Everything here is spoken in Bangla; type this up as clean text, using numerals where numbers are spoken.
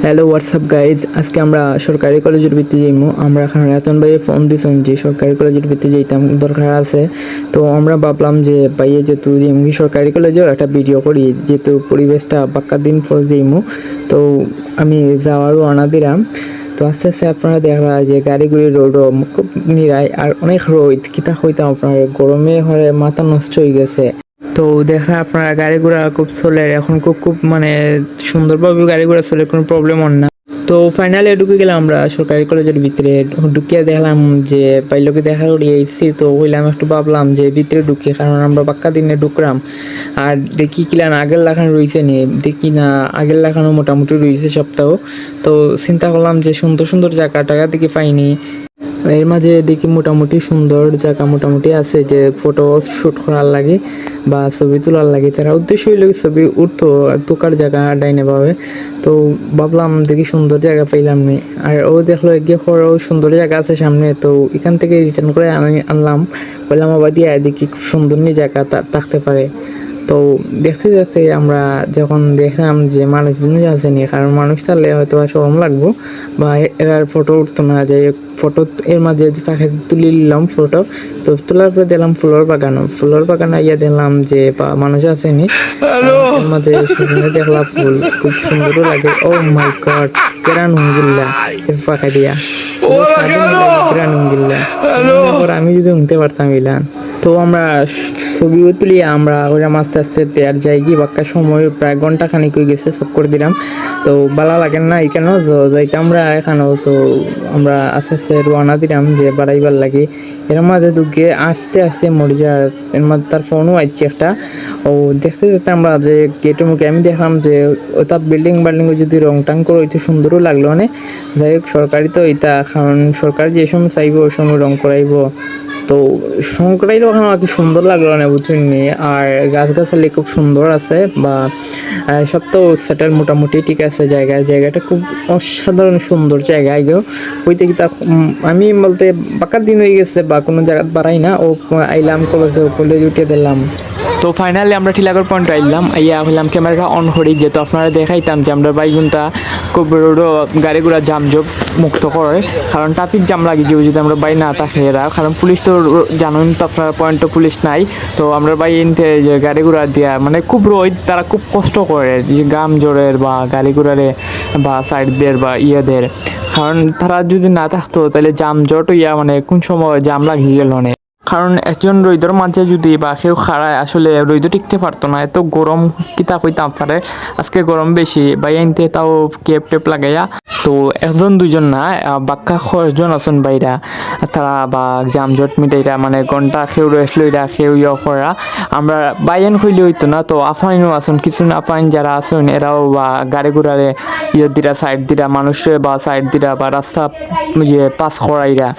হ্যালো হোয়াটসঅ্যাপ গাইজ, আজকে আমরা সরকারি কলেজের ভিত্তি যাইমু। আমরা এখন রাতন ভাই ফোন দিয়েছেন যে সরকারি কলেজের ভিত্তি যাইতাম দরকার আছে। তো আমরা ভাবলাম যে ভাইয়ে যেহেতু যেমনি সরকারি কলেজের একটা ভিডিও করি, যেহেতু পরিবেশটা বাক্কা দিন পর যাইমু। তো আমি যাওয়ার রওনা দিলাম। তো আস্তে আস্তে আপনারা দেখা যে গাড়িগুলি রোডও খুব নিরাই আর অনেক রোদ কিতা হইতাম আপনার গরমে হয়ে মাথা নষ্ট হয়ে গেছে। তো দেখেন আপনারা গাড়ি ঘোড়া খুব চলে এখন, খুব খুব মানে সুন্দরভাবে গাড়ি ঘোড়া চলে, কোনো প্রবলেম হয় না। তো ফাইনালি ঢুকে গেলাম আমরা সরকারি কলেজের ভিতরে। ঢুকিয়ে দেখলাম যে পাইলকে দেখা করি এসেছি, তো হইলাম একটু ভাবলাম যে ভিতরে ঢুকি, কারণ আমরা বাক্কা দিনে ঢুকলাম আর দেখি কিলান আগের লাখানো রয়েছে নি, দেখি না আগের লাখানো মোটামুটি রয়েছে সপ্তাহ। তো চিন্তা করলাম যে সুন্দর সুন্দর জায়গা টাকা দেখি পাইনি, এর মাঝে দেখি মোটামুটি সুন্দর জায়গা মোটামুটি আছে যে ফটো শ্যুট করার লাগে বা ছবি তোলার লাগে। তারা উদ্দেশ্য হইল ছবি উঠতো তোকার জায়গা ডাইনে পাবে। তো ভাবলাম দেখি সুন্দর জায়গা পাইলাম নি, আর ও দেখলো এগিয়ে পরেও সুন্দর জায়গা আছে সামনে। তো এখান থেকে রিটার্ন করে আমি আনলাম, বললাম আবার দিয়ে দেখি খুব সুন্দর নিয়ে জায়গা থাকতে পারে। তো দেখতে দেখতে আমরা যখন দেখলাম যে মানুষজন আসেনি, কারণ মানুষ থাকলে হয়তো শরম লাগবো বা এর ফটো উঠতো না, যে ফটো এর মাঝে পাখি তুলে নিলাম ফটো। তো তোলার পরে দেখলাম ফুলের বাগান ইয়া দেখলাম যে মানুষ আসেনি, এর মাঝে দেখলাম ফুল খুব সুন্দরও লাগে। ও মাই গড, কেরান হুঙ্গিল্লা পাখা দিয়া কেরান হুঙ্গিল্লা, আমি যদি উঠতে পারতাম ইলান। তো আমরা ছবিও তুলি, আমরা ওরা আস্তে আস্তে আর যাই কি বাক্কা সময় প্রায় ঘন্টা খানিক হয়ে গেছে, সব করে দিলাম। তো ভালো লাগেন না এখানেও যাইতে আমরা এখানেও। তো আমরা আস্তে আস্তে রওনা দিলাম যে বাড়াইবার লাগে। এর মাঝে দুঃখে আস্তে আস্তে মরে যায়, এর মাঝে তার ফোনও আইছে একটা। ও দেখতে দেখতে আমরা যে গেটের মুখে আমি দেখলাম যে ওটা বিল্ডিং যদি রং টাং করে হইতে সুন্দরও লাগলো অনেক। যাই হোক সরকারি তো এটা, কারণ সরকার যে সময় চাইবো ওই সময় রং করাইব। তো সংকটাইলে ওখানে আর কি সুন্দর লাগলো না বুঝছেন নি। আর গাছগাছালি খুব সুন্দর আছে বা সব তো সেটার মোটামুটি ঠিক আছে। জায়গাটা খুব অসাধারণ সুন্দর জায়গা। আগেও হইতে কি তা আমি বলতে বাকার দিন হয়ে গেছে বা কোনো জায়গা বাড়াই না। ও আইলাম কলেজে উঠে দিলাম। তো ফাইনালি আমরা টিলাগড় পয়েন্ট আইলাম, আইয়া হইলাম ক্যামেরাটা অন করি, যেহেতু আপনারা দেখাইতাম যে আমরা বাইগুনটা খুব রোডও গাড়ি ঘোড়া জামজট মুক্ত করে, কারণ ট্রাফিক জাম লাগে যে যদি আমরা বাই না থাকে এরা, কারণ পুলিশ তো জানেন তো আপনারা পয়েন্টে পুলিশ নাই। তো আমরা বাই ইনতে যে গাড়ি ঘোড়া দিয়া মানে খুব রোদ, তারা খুব কষ্ট করে যে গাম জোরের বা গাড়ি ঘোড়ারে বা সাইডদের বা ইয়েদের, কারণ তারা যদি না থাকতো তাহলে জামজট ইয়া মানে কোন সময় জাম লাগিয়ে গেল অনেক। কারণ একজন রৈদর মাঝে যদি বা কেউ খাড়ায় আসলে রৈদ টিকতে পারতো না, এত গরম কিতা হইতাম পারে। আজকে গরম বেশি ভাই আনতে তাও কেপ টেপ লাগাইয়া। তো একজন দুজন না বাক্কা 6জন আছেন বাইরা, তারা বা জামজট মিটাইরা মানে ঘন্টা কেউ রেস্ট লইরা কেউ ইয়ে করা। আমরা বাইয়ান খুইলে হইতো না, তো আফাইনও আছেন কিছু আফাইন যারা আছেন এরাও বা গাড়ি ঘোড়ারে ইয়ে দিরা সাইড দিরা মানুষের বা সাইড দিরা বা রাস্তা ইয়ে পাস করাইরা।